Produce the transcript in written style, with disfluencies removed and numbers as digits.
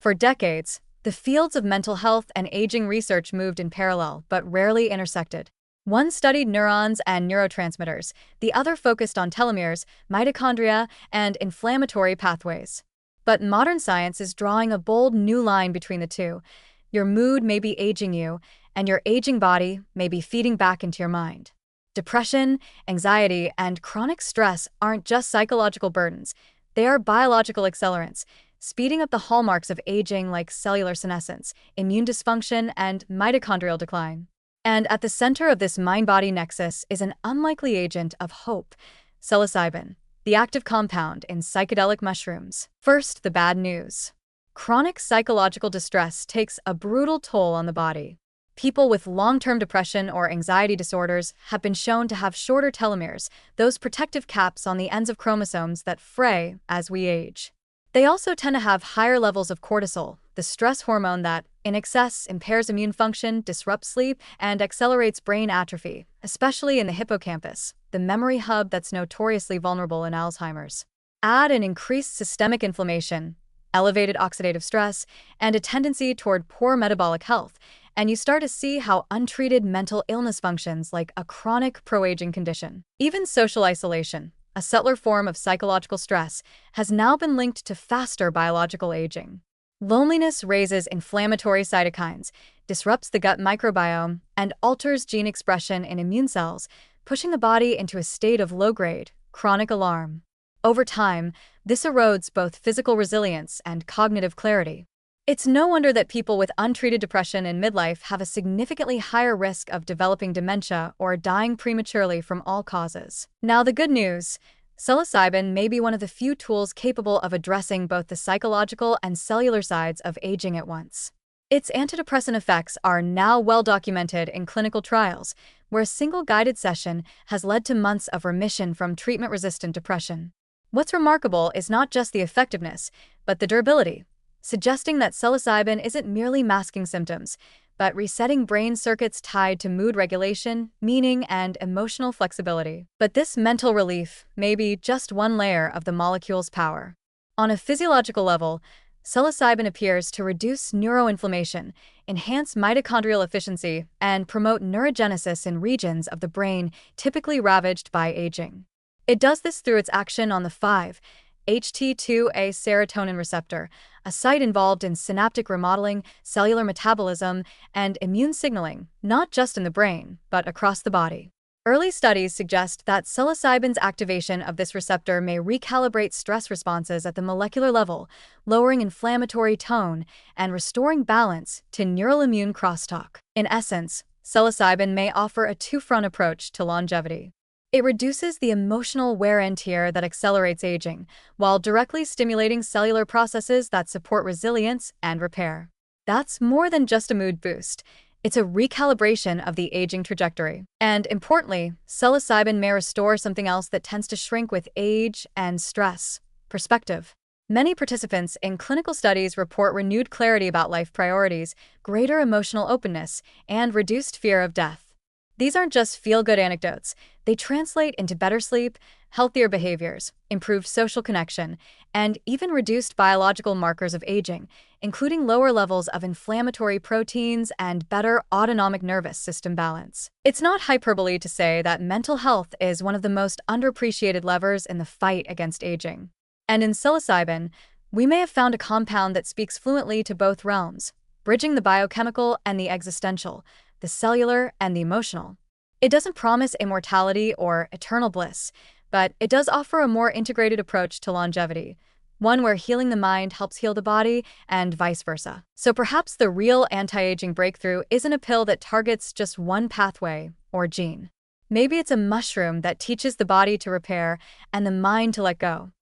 For decades, the fields of mental health and aging research moved in parallel but rarely intersected. One studied neurons and neurotransmitters, the other focused on telomeres, mitochondria, and inflammatory pathways. But modern science is drawing a bold new line between the two. Your mood may be aging you, and your aging body may be feeding back into your mind. Depression, anxiety, and chronic stress aren't just psychological burdens, they are biological accelerants, speeding up the hallmarks of aging like cellular senescence, immune dysfunction, and mitochondrial decline. And at the center of this mind-body nexus is an unlikely agent of hope, psilocybin, the active compound in psychedelic mushrooms. First, the bad news. Chronic psychological distress takes a brutal toll on the body. People with long-term depression or anxiety disorders have been shown to have shorter telomeres, those protective caps on the ends of chromosomes that fray as we age. They also tend to have higher levels of cortisol, the stress hormone that, in excess, impairs immune function, disrupts sleep, and accelerates brain atrophy, especially in the hippocampus, the memory hub that's notoriously vulnerable in Alzheimer's. Add an increased systemic inflammation, elevated oxidative stress, and a tendency toward poor metabolic health, and you start to see how untreated mental illness functions like a chronic pro-aging condition. Even social isolation, a subtler form of psychological stress, has now been linked to faster biological aging. Loneliness raises inflammatory cytokines, disrupts the gut microbiome, and alters gene expression in immune cells, pushing the body into a state of low-grade, chronic alarm. Over time, this erodes both physical resilience and cognitive clarity. It's no wonder that people with untreated depression in midlife have a significantly higher risk of developing dementia or dying prematurely from all causes. Now, the good news: psilocybin may be one of the few tools capable of addressing both the psychological and cellular sides of aging at once. Its antidepressant effects are now well documented in clinical trials, where a single guided session has led to months of remission from treatment-resistant depression. What's remarkable is not just the effectiveness, but the durability, suggesting that psilocybin isn't merely masking symptoms, but resetting brain circuits tied to mood regulation, meaning, and emotional flexibility. But this mental relief may be just one layer of the molecule's power. On a physiological level, psilocybin appears to reduce neuroinflammation, enhance mitochondrial efficiency, and promote neurogenesis in regions of the brain typically ravaged by aging. It does this through its action on the 5-HT2A serotonin receptor, a site involved in synaptic remodeling, cellular metabolism, and immune signaling, not just in the brain, but across the body. Early studies suggest that psilocybin's activation of this receptor may recalibrate stress responses at the molecular level, lowering inflammatory tone and restoring balance to neural immune crosstalk. In essence, psilocybin may offer a two-front approach to longevity. It reduces the emotional wear and tear that accelerates aging, while directly stimulating cellular processes that support resilience and repair. That's more than just a mood boost. It's a recalibration of the aging trajectory. And importantly, psilocybin may restore something else that tends to shrink with age and stress: perspective. Many participants in clinical studies report renewed clarity about life priorities, greater emotional openness, and reduced fear of death. These aren't just feel-good anecdotes. They translate into better sleep, healthier behaviors, improved social connection, and even reduced biological markers of aging, including lower levels of inflammatory proteins and better autonomic nervous system balance. It's not hyperbole to say that mental health is one of the most underappreciated levers in the fight against aging. And in psilocybin, we may have found a compound that speaks fluently to both realms, bridging the biochemical and the existential, the cellular and the emotional. It doesn't promise immortality or eternal bliss, but it does offer a more integrated approach to longevity, one where healing the mind helps heal the body and vice versa. So perhaps the real anti-aging breakthrough isn't a pill that targets just one pathway or gene. Maybe it's a mushroom that teaches the body to repair and the mind to let go.